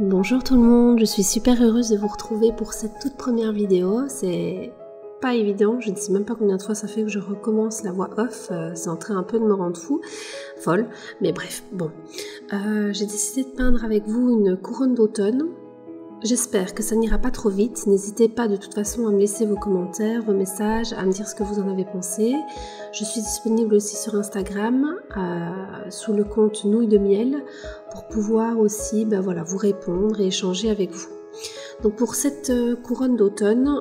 Bonjour tout le monde, je suis super heureuse de vous retrouver pour cette toute première vidéo. C'est pas évident, je ne sais même pas combien de fois ça fait que je recommence la voix off, c'est en train un peu de me rendre folle, mais bref, bon. J'ai décidé de peindre avec vous une couronne d'automne. J'espère que ça n'ira pas trop vite, n'hésitez pas de toute façon à me laisser vos commentaires, vos messages, à me dire ce que vous en avez pensé. Je suis disponible aussi sur Instagram, sous le compte Nouilles de Miel, pour pouvoir aussi vous répondre et échanger avec vous. Donc pour cette couronne d'automne,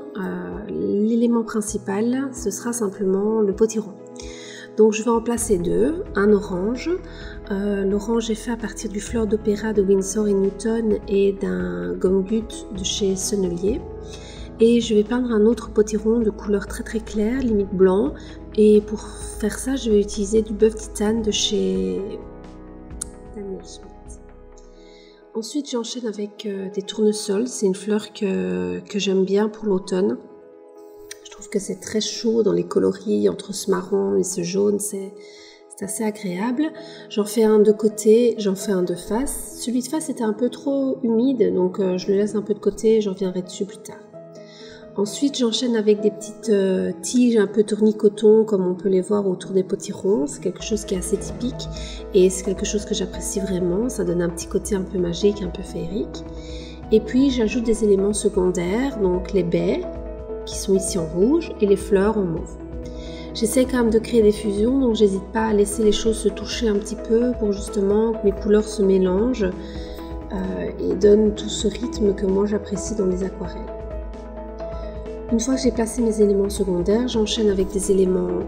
l'élément principal, ce sera simplement le potiron. Donc je vais en placer deux, un orange. L'orange est fait à partir du fleur d'opéra de Winsor & Newton et d'un gomme-goutte de chez Sennelier. Et je vais peindre un autre potiron de couleur très très claire, limite blanc. Et pour faire ça, je vais utiliser du bœuf titane de chez Daniel Schmitt. Ensuite, j'enchaîne avec des tournesols. C'est une fleur que j'aime bien pour l'automne. Je trouve que c'est très chaud dans les coloris, entre ce marron et ce jaune, c'est assez agréable. J'en fais un de côté, j'en fais un de face. Celui de face était un peu trop humide, donc je le laisse un peu de côté et je reviendrai dessus plus tard. Ensuite, j'enchaîne avec des petites tiges un peu tournis-coton, comme on peut les voir autour des potirons. C'est quelque chose qui est assez typique et c'est quelque chose que j'apprécie vraiment. Ça donne un petit côté un peu magique, un peu féerique. Et puis, j'ajoute des éléments secondaires, donc les baies, qui sont ici en rouge, et les fleurs en mauve. J'essaie quand même de créer des fusions, donc j'hésite pas à laisser les choses se toucher un petit peu pour justement que mes couleurs se mélangent et donnent tout ce rythme que moi j'apprécie dans les aquarelles. Une fois que j'ai placé mes éléments secondaires, j'enchaîne avec des éléments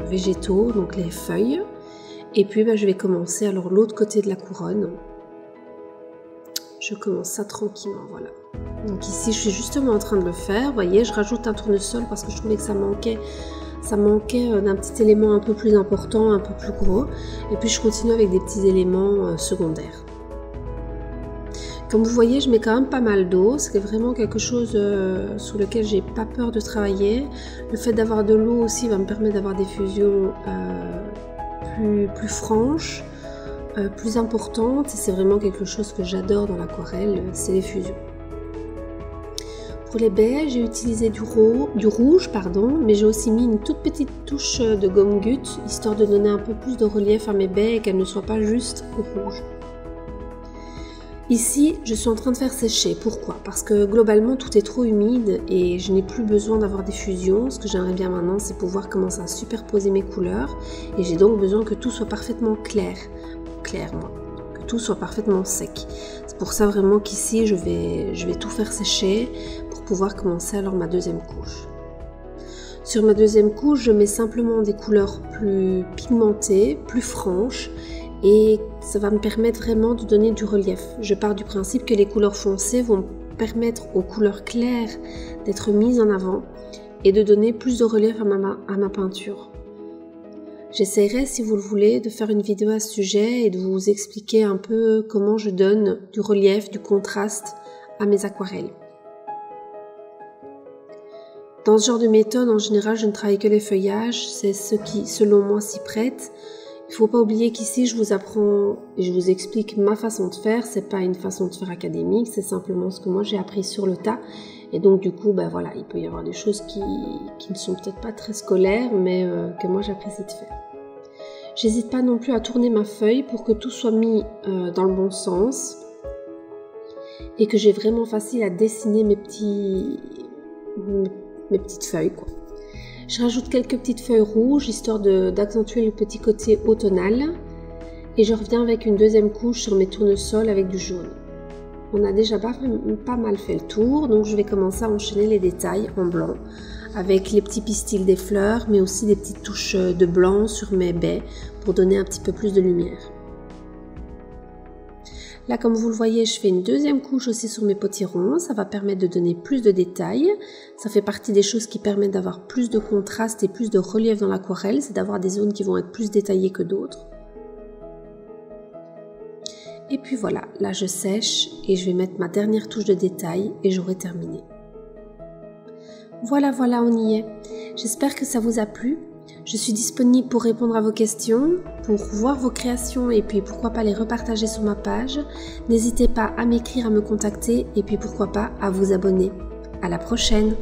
végétaux, donc les feuilles, et puis je vais commencer alors l'autre côté de la couronne. Je commence ça tranquillement, voilà. Donc ici, je suis justement en train de le faire. Vous voyez, je rajoute un tournesol parce que je trouvais que ça manquait d'un petit élément un peu plus important, un peu plus gros. Et puis, je continue avec des petits éléments secondaires. Comme vous voyez, je mets quand même pas mal d'eau. C'est vraiment quelque chose sur lequel j'ai pas peur de travailler. Le fait d'avoir de l'eau aussi va me permettre d'avoir des fusions plus franches. Plus importante, et c'est vraiment quelque chose que j'adore dans l'aquarelle, c'est les fusions. Pour les baies, j'ai utilisé du rouge, mais j'ai aussi mis une toute petite touche de gomme-goutte, histoire de donner un peu plus de relief à mes baies et qu'elles ne soient pas juste rouges. Ici, je suis en train de faire sécher. Pourquoi? Parce que globalement, tout est trop humide et je n'ai plus besoin d'avoir des fusions. Ce que j'aimerais bien maintenant, c'est pouvoir commencer à superposer mes couleurs. Et j'ai donc besoin que tout soit parfaitement clair, que tout soit parfaitement sec. C'est pour ça vraiment qu'ici, je vais tout faire sécher pour pouvoir commencer alors ma deuxième couche. Sur ma deuxième couche, je mets simplement des couleurs plus pigmentées, plus franches. Et ça va me permettre vraiment de donner du relief. Je pars du principe que les couleurs foncées vont permettre aux couleurs claires d'être mises en avant et de donner plus de relief à ma peinture. J'essaierai, si vous le voulez, de faire une vidéo à ce sujet et de vous expliquer un peu comment je donne du relief, du contraste à mes aquarelles. Dans ce genre de méthode, en général, je ne travaille que les feuillages, c'est ce qui, selon moi, s'y prête. Il ne faut pas oublier qu'ici, je vous apprends et je vous explique ma façon de faire. C'est pas une façon de faire académique, c'est simplement ce que moi j'ai appris sur le tas. Et donc, du coup, voilà, il peut y avoir des choses qui ne sont peut-être pas très scolaires, mais que moi j'apprécie de faire. J'hésite pas non plus à tourner ma feuille pour que tout soit mis dans le bon sens et que j'ai vraiment facile à dessiner mes petites feuilles, quoi. Je rajoute quelques petites feuilles rouges, histoire d'accentuer le petit côté automnal. Et je reviens avec une deuxième couche sur mes tournesols avec du jaune. On a déjà pas mal fait le tour, donc je vais commencer à enchaîner les détails en blanc. Avec les petits pistils des fleurs, mais aussi des petites touches de blanc sur mes baies pour donner un petit peu plus de lumière. Là, comme vous le voyez, je fais une deuxième couche aussi sur mes potirons. Ça va permettre de donner plus de détails. Ça fait partie des choses qui permettent d'avoir plus de contraste et plus de relief dans l'aquarelle. C'est d'avoir des zones qui vont être plus détaillées que d'autres. Et puis voilà, là je sèche et je vais mettre ma dernière touche de détail et j'aurai terminé. Voilà, on y est. J'espère que ça vous a plu. Je suis disponible pour répondre à vos questions, pour voir vos créations et puis pourquoi pas les repartager sur ma page. N'hésitez pas à m'écrire, à me contacter et puis pourquoi pas à vous abonner. À la prochaine!